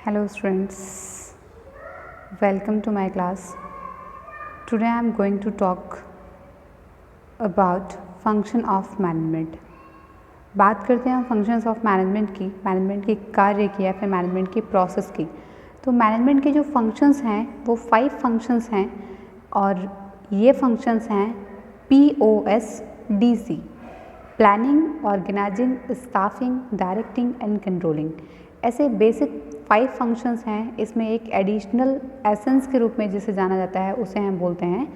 Hello students, welcome to my class. Today I am going to talk about function of management. बात करते हैं हम functions of management की कार्य की या फिर management की प्रोसेस की। तो मैनेजमेंट के जो फंक्शंस हैं वो 5 फंक्शंस हैं और ये फंक्शंस हैं POSDC: planning, organising, staffing, directing and controlling. ऐसे बेसिक 5 फंक्शंस हैं। इसमें एक एडिशनल एसेंस के रूप में जिसे जाना जाता है उसे हम बोलते हैं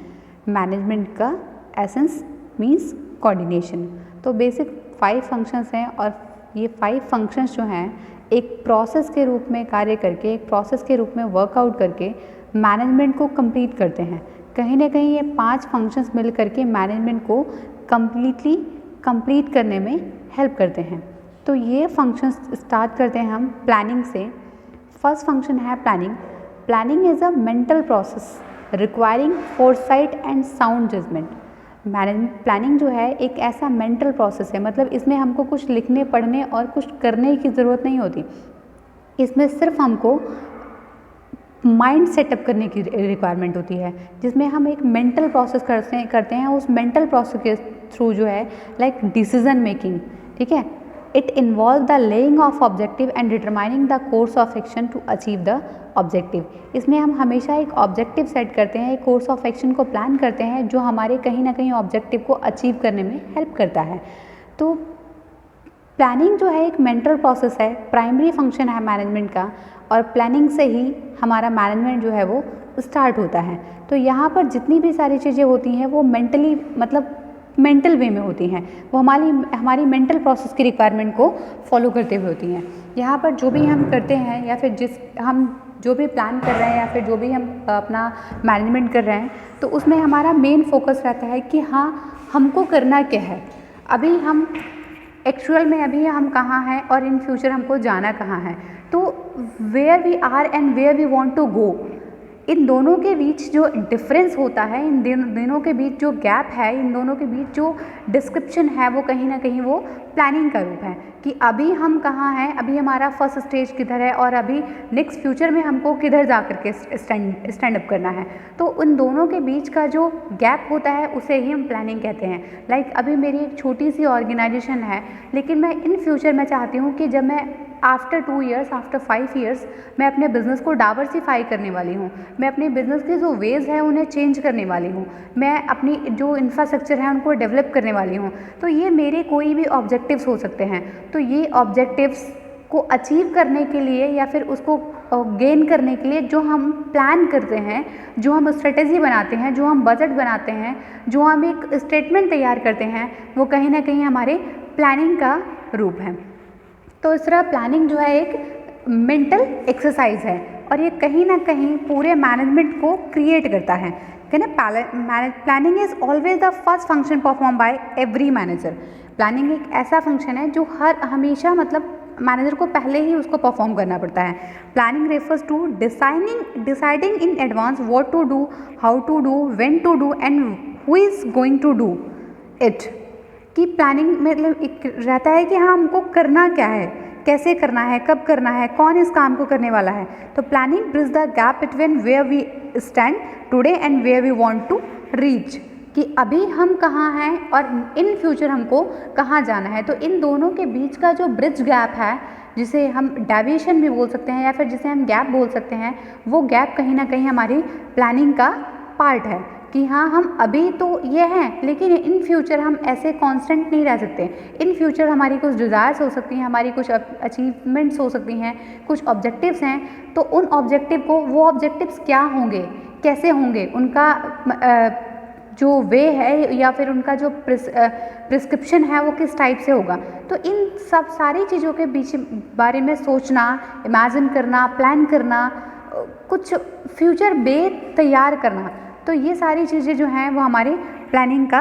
मैनेजमेंट का एसेंस मींस कोऑर्डिनेशन। तो बेसिक 5 फंक्शंस हैं और ये 5 फंक्शंस जो हैं एक प्रोसेस के रूप में कार्य करके, एक प्रोसेस के रूप में वर्कआउट करके मैनेजमेंट को कंप्लीट करते हैं। कहीं ना कहीं ये 5 फंक्शंस मिल करके मैनेजमेंट को कंप्लीट करने में हेल्प करते हैं। तो ये फंक्शंस स्टार्ट करते हैं हम प्लानिंग से। फर्स्ट फंक्शन है planning. Planning is a mental process requiring foresight and sound judgement. Planning जो है एक ऐसा मेंटल प्रोसेस है, मतलब इसमें हमको कुछ लिखने पढ़ने और कुछ करने की ज़रूरत नहीं होती। इसमें सिर्फ हमको माइंड सेटअप करने की रिक्वायरमेंट होती है, जिसमें हम एक मेंटल प्रोसेस करते हैं। उस मेंटल प्रोसेस के थ्रू जो है लाइक डिसीजन मेकिंग, ठीक है। It involve the laying of objective and determining the course of action to achieve the objective. इसमें हम हमेशा एक ऑब्जेक्टिव सेट करते हैं, एक कोर्स ऑफ एक्शन को प्लान करते हैं जो हमारे कहीं ना कहीं ऑब्जेक्टिव को अचीव करने में हेल्प करता है। तो प्लानिंग जो है एक मेंटल प्रोसेस है, प्राइमरी फंक्शन है मैनेजमेंट का, और प्लानिंग से ही हमारा मैनेजमेंट जो है वो स्टार्ट होता है। तो यहाँ पर जितनी भी सारी चीज़ें होती हैं वो मेंटली, मतलब मेंटल वे में होती हैं, वो हमारी मेंटल प्रोसेस की रिक्वायरमेंट को फॉलो करते हुए होती हैं। यहाँ पर जो भी हम करते हैं या फिर हम जो भी प्लान कर रहे हैं या फिर जो भी हम अपना मैनेजमेंट कर रहे हैं, तो उसमें हमारा मेन फोकस रहता है कि हाँ हमको करना क्या है, अभी हम एक्चुअल में अभी हम कहाँ हैं और इन फ्यूचर हमको जाना कहाँ है। तो where we are and where we want to go, इन दोनों के बीच जो डिफरेंस होता है, इन दोनों के बीच जो गैप है, इन दोनों के बीच जो डिस्क्रिप्शन है, वो कहीं ना कहीं वो प्लानिंग का रूप है कि अभी हम कहाँ हैं, अभी हमारा फर्स्ट स्टेज किधर है और अभी नेक्स्ट फ्यूचर में हमको किधर जा कर के स्टैंड अप करना है। तो उन दोनों के बीच का जो गैप होता है उसे ही हम प्लानिंग कहते हैं। लाइक अभी मेरी एक छोटी सी ऑर्गेनाइजेशन है, लेकिन मैं इन फ्यूचर में चाहती हूँ कि जब मैं आफ्टर 2 ईयर्स, आफ्टर 5 ईयर्स मैं अपने बिज़नेस को डाइवर्सिफाई करने वाली हूँ, मैं अपने बिज़नेस के जो वेज़ हैं उन्हें चेंज करने वाली हूँ, मैं अपनी जो इंफ्रास्ट्रक्चर है उनको डेवलप करने वाली हूँ। तो ये मेरे कोई भी ऑब्जेक्टिव्स हो सकते हैं। तो ये ऑब्जेक्टिव्स को अचीव करने के लिए या फिर उसको गेन करने के लिए जो हम प्लान करते हैं, जो हम स्ट्रेटेजी बनाते हैं, जो हम बजट बनाते हैं, जो हम एक स्टेटमेंट तैयार करते हैं, वो कहीं ना कहीं हमारे प्लानिंग का रूप है। तो इस तरह प्लानिंग जो है एक मेंटल एक्सरसाइज है और ये कहीं ना कहीं पूरे मैनेजमेंट को क्रिएट करता है। Planning is always the first function perform by every manager. Planning एक ऐसा फंक्शन है जो हमेशा, मतलब मैनेजर को पहले ही उसको परफॉर्म करना पड़ता है। Planning refers to deciding in advance what to do, how to do, when to do and who is going to do it. कि प्लानिंग मतलब एक रहता है कि हाँ हमको करना क्या है, कैसे करना है, कब करना है, कौन इस काम को करने वाला है। तो planning bridge the gap between where we stand today and where we want to reach, कि अभी हम कहाँ हैं और इन फ्यूचर हमको कहाँ जाना है। तो इन दोनों के बीच का जो ब्रिज गैप है, जिसे हम डेविएशन भी बोल सकते हैं या फिर जिसे हम गैप बोल सकते हैं, वो गैप कहीं ना कहीं हमारी प्लानिंग का पार्ट है कि हाँ हम अभी तो ये हैं, लेकिन इन फ्यूचर हम ऐसे कांस्टेंट नहीं रह सकते। इन फ्यूचर हमारी कुछ डिज़ायर्स हो सकती हैं, हमारी कुछ अचीवमेंट्स हो सकती हैं, कुछ ऑब्जेक्टिव्स हैं। तो उन ऑब्जेक्टिव को, वो ऑब्जेक्टिव्स क्या होंगे, कैसे होंगे, उनका जो वे है या फिर उनका जो प्रिस्क्रिप्शन है वो किस टाइप से होगा। तो इन सब सारी चीज़ों के बीच बारे में सोचना, इमेजिन करना, प्लान करना, कुछ फ्यूचर बे तैयार करना, तो ये सारी चीज़ें जो हैं वो हमारी प्लानिंग का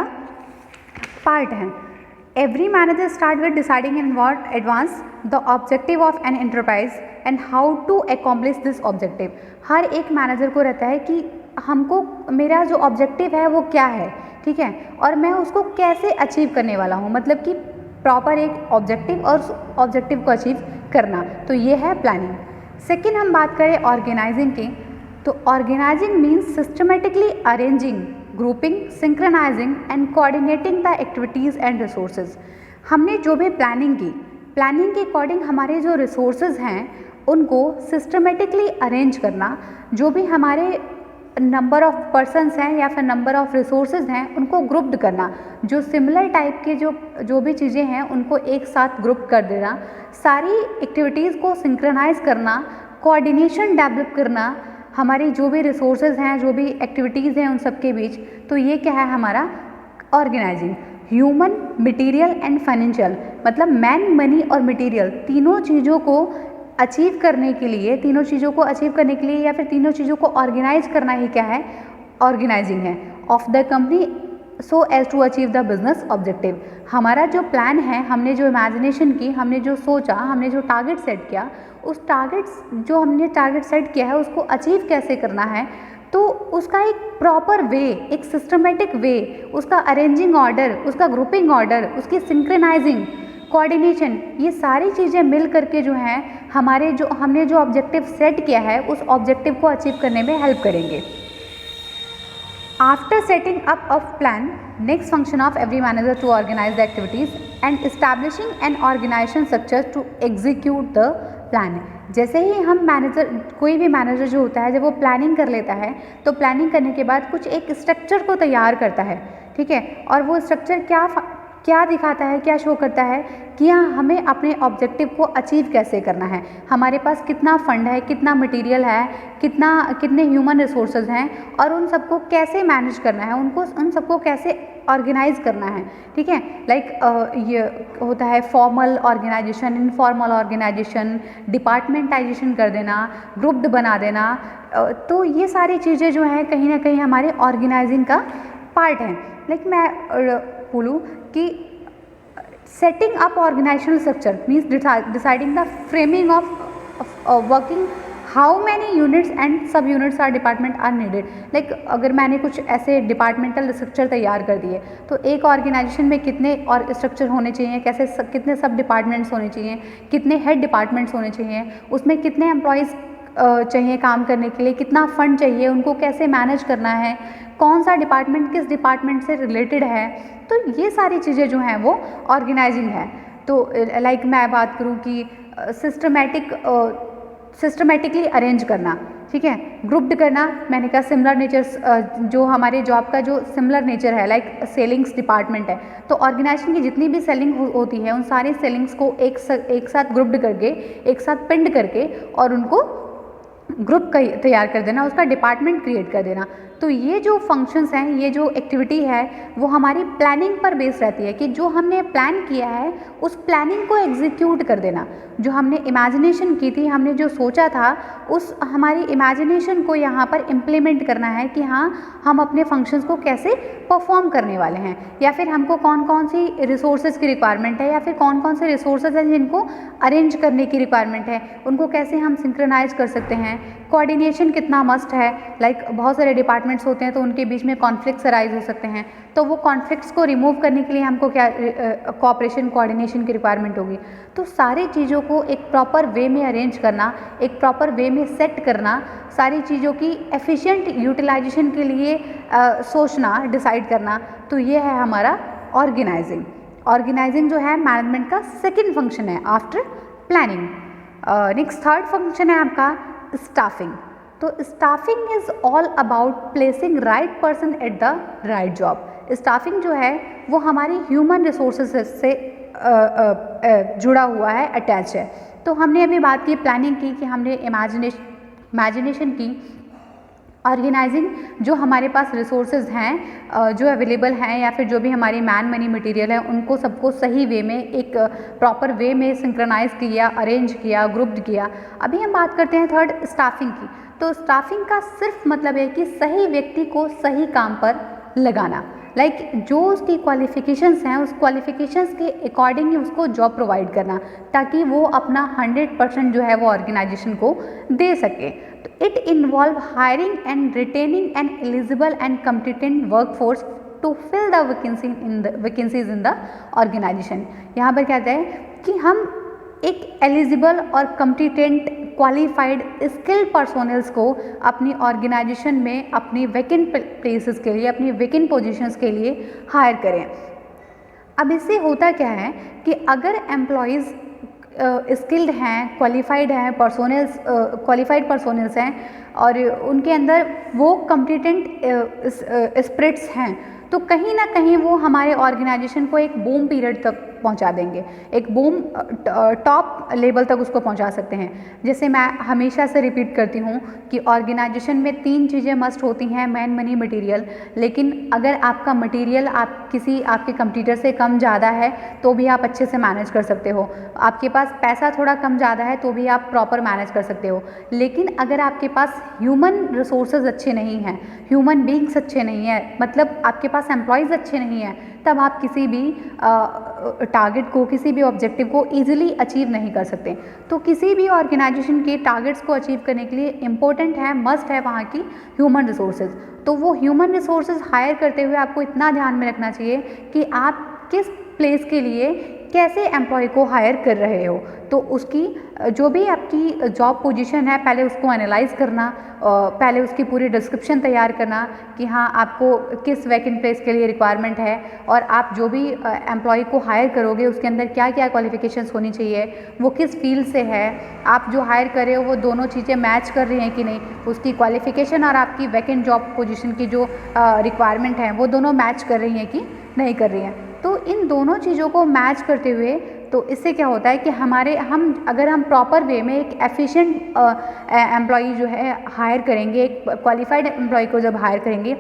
पार्ट हैं। Every manager start with deciding in advance the objective of an enterprise and how to accomplish this objective. हर एक मैनेजर को रहता है कि हमको, मेरा जो ऑब्जेक्टिव है वो क्या है, ठीक है, और मैं उसको कैसे अचीव करने वाला हूँ, मतलब कि प्रॉपर एक ऑब्जेक्टिव और ऑब्जेक्टिव को अचीव करना। तो ये है प्लानिंग। सेकेंड हम बात करें ऑर्गेनाइजिंग की, तो organising means systematically arranging, grouping, synchronising and coordinating the activities and resources. हमने जो भी प्लानिंग की, प्लानिंग के अकॉर्डिंग हमारे जो रिसोर्सेज हैं उनको सिस्टमेटिकली अरेंज करना, जो भी हमारे नंबर ऑफ़ पर्सन्स हैं या फिर नंबर ऑफ़ रिसोर्सेज हैं उनको ग्रुप्ड करना, जो सिमिलर टाइप के जो भी चीज़ें हैं उनको एक साथ ग्रुप कर देना, सारी एक्टिविटीज़ को सिंक्रोनाइज करना, कोऑर्डिनेशन डेवलप करना हमारी जो भी रिसोर्सेज हैं, जो भी एक्टिविटीज़ हैं उन सब के बीच। तो ये क्या है हमारा organising. Human, material and financial, मतलब मैन, मनी और मटेरियल तीनों चीज़ों को अचीव करने के लिए या फिर तीनों चीज़ों को ऑर्गेनाइज करना ही क्या है, ऑर्गेनाइजिंग है of the company so as to achieve the business objective. हमारा जो प्लान है, हमने जो इमेजिनेशन की, हमने जो सोचा, हमने जो टारगेट सेट किया, उस हमने टारगेट सेट किया है उसको अचीव कैसे करना है, तो उसका एक प्रॉपर वे, एक सिस्टमेटिक वे, उसका अरेंजिंग ऑर्डर, उसका ग्रुपिंग ऑर्डर, उसकी सिंक्रोनाइजिंग, कोऑर्डिनेशन, ये सारी चीज़ें मिल करके जो हैं हमने जो ऑब्जेक्टिव सेट किया है उस ऑब्जेक्टिव को अचीव करने में हेल्प करेंगे। After setting up of plan, next function of every manager to organize the activities and establishing an organization structure to execute the plan। जैसे ही हम कोई भी मैनेजर जो होता है जब वो प्लानिंग कर लेता है तो प्लानिंग करने के बाद कुछ एक स्ट्रक्चर को तैयार करता है, ठीक है, और वो स्ट्रक्चर क्या दिखाता है, क्या शो करता है कि हाँ हमें अपने ऑब्जेक्टिव को अचीव कैसे करना है, हमारे पास कितना फंड है, कितना मटेरियल है, कितने ह्यूमन रिसोर्सेज हैं और उन सबको कैसे मैनेज करना है, उन सबको कैसे ऑर्गेनाइज करना है, ठीक है। ये होता है फॉर्मल ऑर्गेनाइजेशन, इनफॉर्मल ऑर्गेनाइजेशन, डिपार्टमेंटाइजेशन कर देना, ग्रुप्ड बना देना। तो ये सारी चीज़ें जो हैं कहीं ना कहीं हमारे ऑर्गेनाइजिंग का पार्ट है। मैं बोलूँ कि setting up organisational structure means deciding the framing of working, how many units and sub units or department are needed. अगर मैंने कुछ ऐसे डिपार्टमेंटल स्ट्रक्चर तैयार कर दिए तो एक ऑर्गेनाइजेशन में कितने और स्ट्रक्चर होने चाहिए, कितने सब डिपार्टमेंट्स होने चाहिए, कितने हेड डिपार्टमेंट्स होने चाहिए, उसमें कितने एम्प्लॉयज़ चाहिए काम करने के लिए, कितना फंड चाहिए, उनको कैसे मैनेज करना है, कौन सा डिपार्टमेंट किस डिपार्टमेंट से रिलेटेड है। तो ये सारी चीज़ें जो हैं वो ऑर्गेनाइजिंग है। तो मैं बात करूँ कि सिस्टमेटिकली अरेंज करना, ठीक है, ग्रुप्ड करना, मैंने कहा सिमिलर नेचर्स, जो हमारे जॉब का जो सिमिलर नेचर है सेलिंग्स डिपार्टमेंट है, तो ऑर्गेनाइजेशन की जितनी भी सेलिंग होती है उन सारी सेलिंग्स को एक साथ ग्रुप्ड करके, एक साथ पिंड करके और उनको ग्रुप तैयार कर देना, उसका डिपार्टमेंट क्रिएट कर देना। तो ये जो फंक्शंस हैं, ये जो एक्टिविटी है वो हमारी प्लानिंग पर बेस रहती है कि जो हमने प्लान किया है उस प्लानिंग को एग्जीक्यूट कर देना, जो हमने इमेजिनेशन की थी, हमने जो सोचा था उस हमारी इमेजिनेशन को यहाँ पर इम्प्लीमेंट करना है कि हाँ हम अपने फंक्शंस को कैसे परफॉर्म करने वाले हैं, या फिर हमको कौन कौन सी रिसोर्सेज की रिक्वायरमेंट है, या फिर कौन कौन से रिसोर्सेज हैं जिनको अरेंज करने की रिक्वायरमेंट है, उनको कैसे हम सिंक्रोनाइज कर सकते हैं, कोऑर्डिनेशन कितना मस्ट है। बहुत सारे डिपार्टमेंट्स होते हैं तो उनके बीच में कॉन्फ्लिक्ट्स अराइज हो सकते हैं, तो वो कॉन्फ्लिक्ट्स को रिमूव करने के लिए हमको क्या कोऑपरेशन, कोऑर्डिनेशन की रिक्वायरमेंट होगी। तो सारी चीज़ों को एक प्रॉपर वे में अरेंज करना, एक प्रॉपर वे में सेट करना, सारी चीज़ों की एफिशिएंट यूटिलाइजेशन के लिए सोचना, डिसाइड करना, तो ये है हमारा ऑर्गेनाइजिंग। ऑर्गेनाइजिंग जो है मैनेजमेंट का सेकेंड फंक्शन है after planning. Next third function है आपका स्टाफिंग। तो staffing is all about placing right person at the right job. Staffing जो है वो हमारी ह्यूमन रिसोर्सेज से जुड़ा हुआ है, अटैच है। तो हमने अभी बात की प्लानिंग की कि हमने इमेजिनेशन की, ऑर्गेनाइजिंग जो हमारे पास रिसोर्सेज हैं जो अवेलेबल हैं या फिर जो भी हमारी मैन मनी मटेरियल है उनको सबको सही वे में एक प्रॉपर वे में सिंक्रोनाइज किया, अरेंज किया, ग्रुप्ड किया। अभी हम बात करते हैं थर्ड स्टाफिंग की। तो स्टाफिंग का सिर्फ मतलब है कि सही व्यक्ति को सही काम पर लगाना, जो उसकी क्वालिफ़िकेशंस हैं उस क्वालिफ़िकेशंस के अकॉर्डिंग ही उसको जॉब प्रोवाइड करना, ताकि वो अपना 100% जो है वो ऑर्गेनाइजेशन को दे सके। तो it involve hiring and retaining an eligible and competent workforce to fill the vacancies in the organisation. यहाँ पर कहते हैं कि हम एक एलिजिबल और कॉम्पिटेंट क्वालिफाइड स्किल्ड पर्सोनल्स को अपनी ऑर्गेनाइजेशन में अपनी वैकेंट प्लेसेस के लिए, अपनी वैकेंट पोजीशंस के लिए हायर करें। अब इससे होता क्या है कि अगर एम्प्लॉयज़ स्किल्ड हैं, क्वालिफाइड हैं, क्वालिफाइड पर्सोनल्स हैं और उनके अंदर वो कॉम्पिटेंट स्पिरिट्स हैं, तो कहीं ना कहीं वो हमारे ऑर्गेनाइजेशन को एक बूम पीरियड तक पहुंचा देंगे, एक बूम टॉप लेवल तक उसको पहुंचा सकते हैं। जैसे मैं हमेशा से रिपीट करती हूँ कि ऑर्गेनाइजेशन में 3 चीज़ें मस्ट होती हैं, मैन, मनी, मटेरियल। लेकिन अगर आपका मटेरियल आपके कंपटीटर से कम ज़्यादा है तो भी आप अच्छे से मैनेज कर सकते हो, आपके पास पैसा थोड़ा कम ज़्यादा है तो भी आप प्रॉपर मैनेज कर सकते हो। लेकिन अगर आपके पास ह्यूमन रिसोर्सेज अच्छे नहीं हैं, ह्यूमन बींग्स अच्छे नहीं हैं, मतलब आपके पास एम्प्लॉयज़ अच्छे नहीं हैं, तब आप किसी भी टारगेट को, किसी भी ऑब्जेक्टिव को ईजिली अचीव नहीं कर सकते। तो किसी भी ऑर्गेनाइजेशन के टारगेट्स को अचीव करने के लिए इम्पोर्टेंट है, मस्ट है वहाँ की ह्यूमन रिसोर्सेज। तो वो ह्यूमन रिसोर्सेज हायर करते हुए आपको इतना ध्यान में रखना चाहिए कि आप किस प्लेस के लिए कैसे एम्प्लॉय को हायर कर रहे हो। तो उसकी जो भी आपकी जॉब पोजीशन है, पहले उसको एनालाइज करना, पहले उसकी पूरी डिस्क्रिप्शन तैयार करना कि हाँ आपको किस वैकेंट प्लेस के लिए रिक्वायरमेंट है, और आप जो भी एम्प्लॉय को हायर करोगे उसके अंदर क्या क्या क्वालिफिकेशंस होनी चाहिए, वो किस फील्ड से है, आप जो हायर कर रहे हो वो दोनों चीज़ें मैच कर रही हैं कि नहीं, उसकी क्वालिफिकेशन और आपकी वैकेंट जॉब पोजीशन की जो रिक्वायरमेंट है वो दोनों मैच कर रही हैं कि नहीं कर रही हैं। तो इन दोनों चीज़ों को मैच करते हुए, तो इससे क्या होता है कि अगर हम प्रॉपर वे में एक एफिशिएंट एम्प्लॉई जो है हायर करेंगे, एक क्वालिफाइड एम्प्लॉय को जब हायर करेंगे,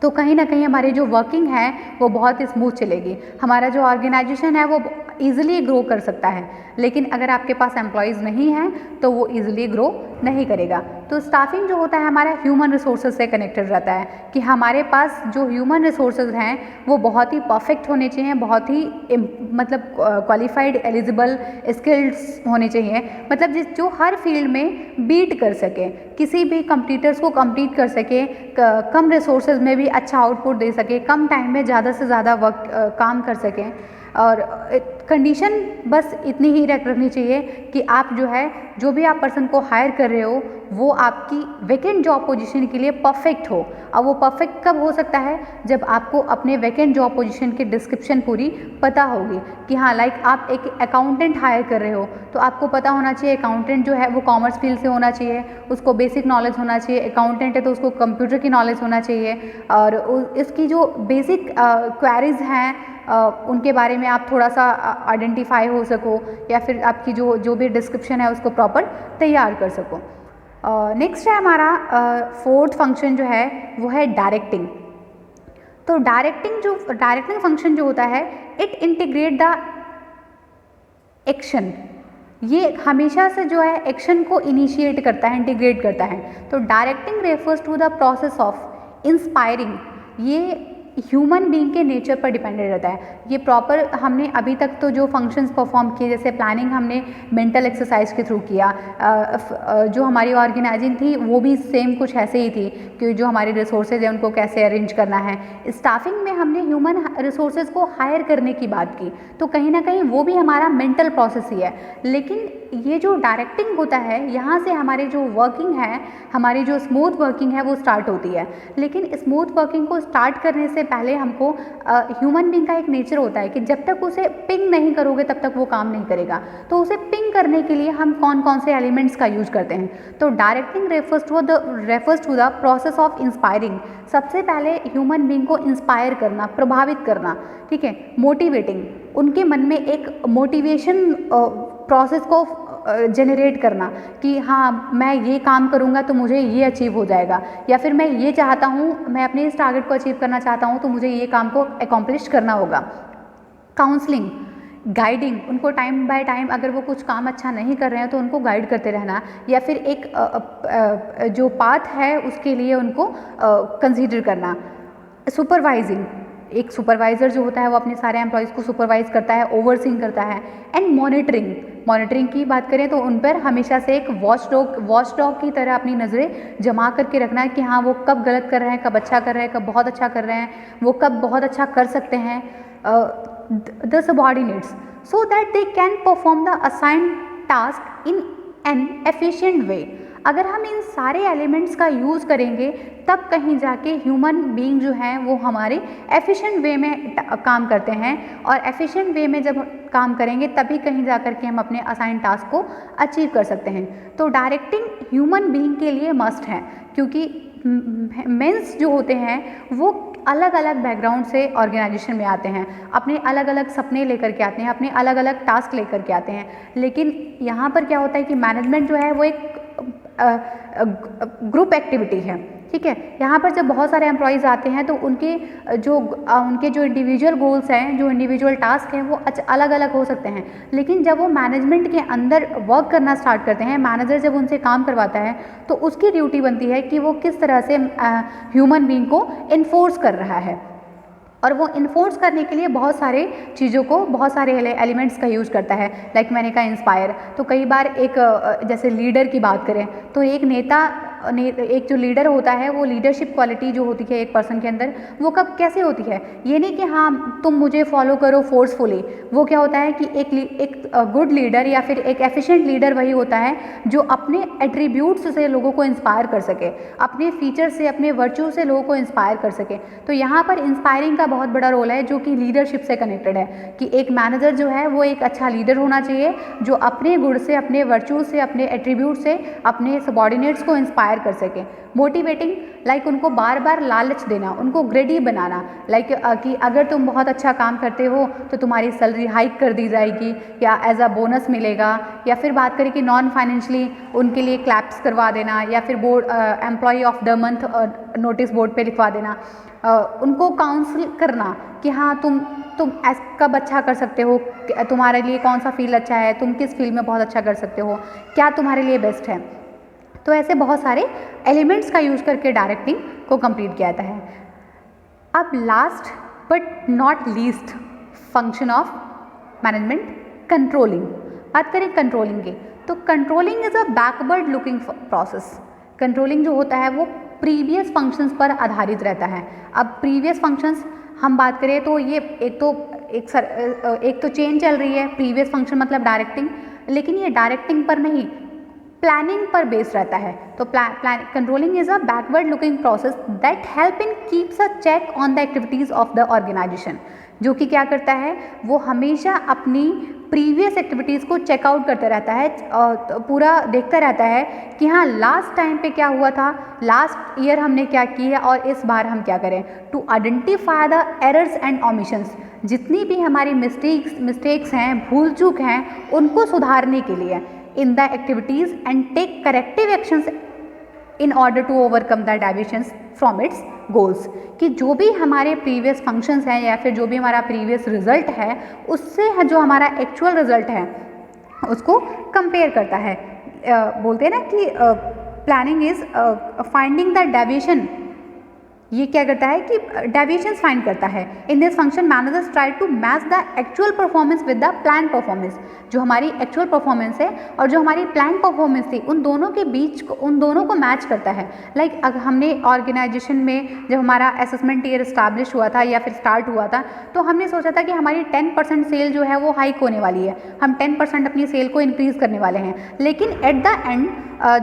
तो कहीं ना कहीं हमारी जो वर्किंग है वो बहुत स्मूथ चलेगी, हमारा जो ऑर्गेनाइजेशन है वो ईजिली ग्रो कर सकता है। लेकिन अगर आपके पास एम्प्लॉयज़ नहीं हैं तो वो ईजिली ग्रो नहीं करेगा। तो स्टाफिंग जो होता है हमारा ह्यूमन रिसोर्सेज से कनेक्टेड रहता है कि हमारे पास जो ह्यूमन रिसोर्सेज हैं वो बहुत ही परफेक्ट होने चाहिए, बहुत ही मतलब क्वालिफाइड, एलिजिबल, स्किल्ड्स होने चाहिए, मतलब जो हर फील्ड में बीट कर सके, किसी भी कंपटीटर्स को कम्पीट कर सके, कम रिसोर्सेज में भी अच्छा आउटपुट दे सके, कम टाइम में ज़्यादा से ज़्यादा वर्क काम कर सकें। और कंडीशन बस इतनी ही रखनी चाहिए कि आप जो भी आप पर्सन को हायर कर रहे हो वो आपकी वैकेंट जॉब पोजीशन के लिए परफेक्ट हो। अब वो परफेक्ट कब हो सकता है, जब आपको अपने वैकेंट जॉब पोजीशन की डिस्क्रिप्शन पूरी पता होगी कि हाँ लाइक आप एक अकाउंटेंट हायर कर रहे हो तो आपको पता होना चाहिए अकाउंटेंट जो है वो कॉमर्स फील्ड से होना चाहिए, उसको बेसिक नॉलेज होना चाहिए। अकाउंटेंट है तो उसको कंप्यूटर की नॉलेज होना चाहिए, और इसकी जो बेसिक क्वेरीज हैं उनके बारे में आप थोड़ा सा आइडेंटिफाई हो सको, या फिर आपकी जो भी डिस्क्रिप्शन है उसको प्रॉपर तैयार कर सको। नेक्स्ट है हमारा 4th फंक्शन जो है वो है डायरेक्टिंग। तो डायरेक्टिंग फंक्शन जो होता है, इट इंटीग्रेट द एक्शन, ये हमेशा से जो है एक्शन को इनिशिएट करता है, इंटीग्रेट करता है। तो directing refers to the process of inspiring, ये ह्यूमन बीइंग के नेचर पर डिपेंडेंट रहता है। ये प्रॉपर हमने अभी तक तो जो फंक्शंस परफॉर्म किए, जैसे प्लानिंग हमने मेंटल एक्सरसाइज के थ्रू किया, जो हमारी ऑर्गेनाइजिंग थी वो भी सेम कुछ ऐसे ही थी कि जो हमारे रिसोर्सेज हैं उनको कैसे अरेंज करना है। स्टाफिंग में हमने ह्यूमन रिसोर्सेज को हायर करने की बात की, तो कहीं ना कहीं वो भी हमारा मेंटल प्रोसेस ही है। लेकिन ये जो डायरेक्टिंग होता है, यहाँ से हमारी जो वर्किंग है, हमारी जो स्मूथ वर्किंग है वो स्टार्ट होती है। लेकिन स्मूथ वर्किंग को स्टार्ट करने से पहले हमको ह्यूमन बीइंग का एक नेचर होता है कि जब तक उसे पिंग नहीं करोगे तब तक वो काम नहीं करेगा। तो उसे पिंग करने के लिए हम कौन कौन से एलिमेंट्स का यूज करते हैं। तो directing refers to the process of inspiring. सबसे पहले ह्यूमन बीइंग को इंस्पायर करना, प्रभावित करना, ठीक है, मोटिवेटिंग, उनके मन में एक मोटिवेशन प्रोसेस को जनरेट करना कि हाँ मैं ये काम करूँगा तो मुझे ये अचीव हो जाएगा, या फिर मैं ये चाहता हूँ, मैं अपने इस टारगेट को अचीव करना चाहता हूँ तो मुझे ये काम को अकॉम्प्लिश करना होगा। काउंसलिंग, गाइडिंग, उनको टाइम बाय टाइम अगर वो कुछ काम अच्छा नहीं कर रहे हैं तो उनको गाइड करते रहना, या फिर एक जो पाथ है उसके लिए उनको कंसीडर करना। सुपरवाइजिंग, एक सुपरवाइज़र जो होता है वो अपने सारे एम्प्लॉयज़ को सुपरवाइज करता है, ओवरसीइंग करता है। एंड मॉनिटरिंग की बात करें तो उन पर हमेशा से एक वॉच डॉग की तरह अपनी नज़रें जमा करके रखना है कि हाँ वो कब गलत कर रहे हैं, कब अच्छा कर रहे हैं, कब बहुत अच्छा कर रहे हैं, वो कब बहुत अच्छा कर सकते हैं। The subordinates, so that they can perform the assigned task in an efficient way. अगर हम इन सारे एलिमेंट्स का यूज़ करेंगे तब कहीं जाके ह्यूमन बीइंग जो हैं वो हमारे एफिशिएंट वे में काम करते हैं, और एफिशिएंट वे में जब काम करेंगे तभी कहीं जा कर के हम अपने असाइन टास्क को अचीव कर सकते हैं। तो डायरेक्टिंग ह्यूमन बीइंग के लिए मस्ट है, क्योंकि मेंस जो होते हैं वो अलग अलग बैकग्राउंड से ऑर्गेनाइजेशन में आते हैं, अपने अलग अलग सपने लेकर के आते हैं, अपने अलग अलग टास्क लेकर के आते हैं। लेकिन यहाँ पर क्या होता है कि मैनेजमेंट जो है वो एक ग्रुप एक्टिविटी है, ठीक है। यहाँ पर जब बहुत सारे एम्प्लॉयज़ आते हैं तो उनके जो इंडिविजुअल गोल्स हैं, जो इंडिविजुअल टास्क हैं वो अलग अलग हो सकते हैं, लेकिन जब वो मैनेजमेंट के अंदर वर्क करना स्टार्ट करते हैं, मैनेजर जब उनसे काम करवाता है तो उसकी ड्यूटी बनती है कि वो किस तरह से ह्यूमन बीइंग को इन्फोर्स कर रहा है, और वो इन्फोर्स करने के लिए बहुत सारे चीज़ों को, बहुत सारे एलिमेंट्स का यूज़ करता है। लाइक मैंने कहा इंस्पायर, तो कई बार एक जैसे लीडर की बात करें तो एक जो लीडर होता है वो लीडरशिप क्वालिटी जो होती है एक पर्सन के अंदर वो कब कैसे होती है, ये नहीं कि हाँ तुम मुझे फॉलो करो फोर्सफुली। वो क्या होता है कि एक गुड लीडर या फिर एक एफिशिएंट लीडर वही होता है जो अपने एट्रीब्यूट्स से लोगों को इंस्पायर कर सके, अपने फीचर से, अपने वर्च्यू से लोगों को इंस्पायर कर सके। तो यहाँ पर इंस्पायरिंग का बहुत बड़ा रोल है जो कि लीडरशिप से कनेक्टेड है, कि एक मैनेजर जो है वो एक अच्छा लीडर होना चाहिए जो अपने गुण से, अपने वर्च्यू से, अपने एट्रीब्यूट से अपने सबॉर्डिनेट्स को इंस्पायर कर सके। मोटिवेटिंग, लाइक उनको बार बार लालच देना, उनको ग्रेडी बनाना, लाइक कि अगर तुम बहुत अच्छा काम करते हो तो तुम्हारी सैलरी हाइक कर दी जाएगी या एज अ बोनस मिलेगा, या फिर बात करें कि नॉन फाइनेंशियली उनके लिए क्लैप्स करवा देना, या फिर board employee of the month notice board पे लिखवा देना, उनको काउंसिल करना कि हाँ तुम कब अच्छा कर सकते हो, तुम्हारे लिए कौन सा फील्ड अच्छा है, तुम किस फील्ड में बहुत अच्छा कर सकते हो, क्या तुम्हारे लिए बेस्ट है। तो ऐसे बहुत सारे एलिमेंट्स का यूज़ करके डायरेक्टिंग को कंप्लीट किया जाता है। अब last but not least function of management, controlling. बात करें कंट्रोलिंग की, तो controlling is a backward looking process. Controlling जो होता है वो प्रीवियस फंक्शंस पर आधारित रहता है। अब प्रीवियस फंक्शंस हम बात करें तो ये एक तो चेन चल रही है, प्रीवियस फंक्शन मतलब डायरेक्टिंग, लेकिन ये डायरेक्टिंग पर नहीं, प्लानिंग पर बेस्ड रहता है। तो controlling is a backward looking process that help in keeps a check on the activities of the organisation, जो कि क्या करता है वो हमेशा अपनी प्रीवियस एक्टिविटीज़ को चेकआउट करता रहता है, पूरा देखता रहता है कि हाँ लास्ट टाइम पे क्या हुआ था, लास्ट ईयर हमने क्या किया और इस बार हम क्या करें, to identify the errors and omissions. जितनी भी हमारी मिस्टेक्स हैं, भूल चूक हैं, उनको सुधारने के लिए in the activities and take corrective actions in order to overcome the deviations from its goals। कि जो भी हमारे प्रीवियस फंक्शंस हैं या फिर जो भी हमारा प्रीवियस रिजल्ट है उससे जो हमारा एक्चुअल रिजल्ट है उसको कंपेयर करता है। बोलते हैं ना कि planning is finding the deviation, ये क्या करता है कि डेविएशंस फाइंड करता है। In this function managers try to match the actual performance with the plan performance. जो हमारी एक्चुअल परफॉर्मेंस है और जो हमारी प्लान परफॉर्मेंस थी उन दोनों के बीच उन दोनों को मैच करता है। लाइक हमने ऑर्गेनाइजेशन में जब हमारा असेसमेंट ईयर इस्टेब्लिश हुआ था या फिर स्टार्ट हुआ था तो हमने सोचा था कि हमारी 10% सेल जो है वो हाइक होने वाली है, हम 10% अपनी सेल को इंक्रीज़ करने वाले हैं। लेकिन एट द एंड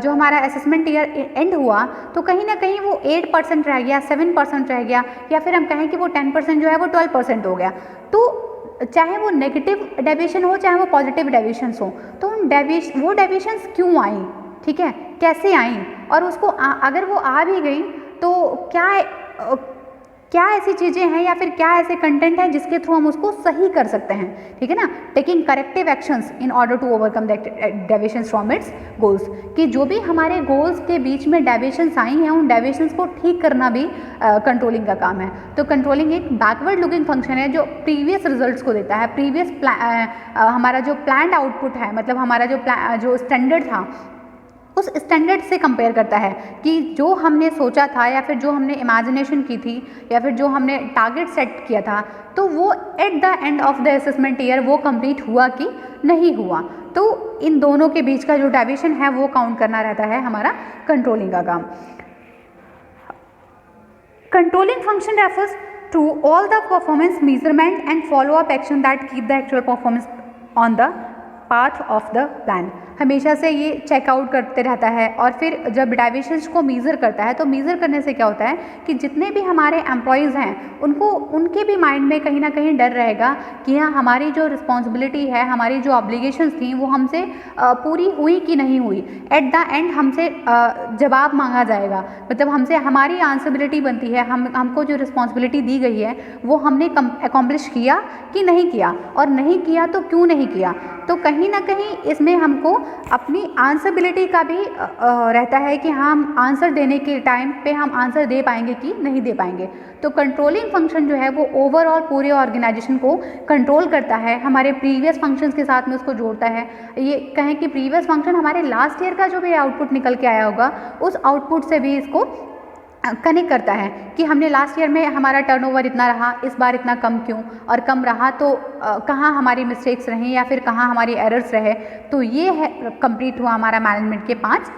जो हमारा असेसमेंट ईयर एंड हुआ तो कहीं ना कहीं वो 8% रह गया, 7% रह गया, या फिर हम कहें कि वो 10% जो है वो 12% हो गया। तो चाहे वो नेगेटिव डेविएशन हो चाहे वो पॉजिटिव डेविएशंस हो, तो वो डेविएशंस क्यों आई, ठीक है, कैसे आई, और उसको अगर वो आ भी गई तो क्या ऐसी चीज़ें हैं या फिर क्या ऐसे कंटेंट हैं जिसके थ्रू हम उसको सही कर सकते हैं, ठीक है ना। Taking corrective actions in order to overcome the deviations from its goals, कि जो भी हमारे गोल्स के बीच में डेविएशंस आई हैं उन डेविएशंस को ठीक करना भी कंट्रोलिंग का काम है। तो कंट्रोलिंग एक बैकवर्ड लुकिंग फंक्शन है जो प्रीवियस रिजल्ट्स को देता है, प्रीवियस हमारा जो प्लान्ड आउटपुट है, मतलब हमारा जो स्टैंडर्ड था उस स्टैंडर्ड से कंपेयर करता है कि जो हमने सोचा था या फिर जो हमने इमेजिनेशन की थी या फिर जो हमने टारगेट सेट किया था तो वो at the end of the assessment year वो कंप्लीट हुआ कि नहीं हुआ। तो इन दोनों के बीच का जो डेविएशन है वो काउंट करना रहता है हमारा कंट्रोलिंग का काम। Controlling function refers to all the performance measurement and follow up action that keep the actual performance on the path of the plan. हमेशा से ये चेकआउट करते रहता है और फिर जब डेविएशंस को मीज़र करता है तो मीज़र करने से क्या होता है कि जितने भी हमारे एम्प्लॉयज़ हैं उनको उनके भी माइंड में कहीं ना कहीं डर रहेगा कि हाँ हमारी जो रिस्पॉन्सिबिलिटी है, हमारी जो ऑब्लिगेशंस थी वो हमसे पूरी हुई कि नहीं हुई। एट द एंड हमसे जवाब मांगा जाएगा, मतलब हमसे हमारी आंसरबिलिटी बनती है, हमको जो रिस्पॉन्सिबिलिटी दी गई है वो हमने अकॉम्प्लिश किया कि नहीं किया, और नहीं किया तो क्यों नहीं किया। तो कहीं ना कहीं इसमें हमको अपनी आंसरबिलिटी का भी रहता है कि हम आंसर देने के टाइम पे हम आंसर दे पाएंगे कि नहीं दे पाएंगे। तो कंट्रोलिंग फंक्शन जो है वो ओवरऑल पूरे ऑर्गेनाइजेशन को कंट्रोल करता है, हमारे प्रीवियस फंक्शंस के साथ में उसको जोड़ता है। ये कहें कि प्रीवियस फंक्शन हमारे लास्ट ईयर का जो भी आउटपुट निकल के आया होगा उस आउटपुट से भी इसको कनेक्ट करता है कि हमने लास्ट ईयर में हमारा टर्नओवर इतना रहा, इस बार इतना कम क्यों, और कम रहा तो कहाँ हमारी मिस्टेक्स रहीं या फिर कहाँ हमारी एरर्स रहे। तो ये है कंप्लीट हुआ हमारा मैनेजमेंट के 5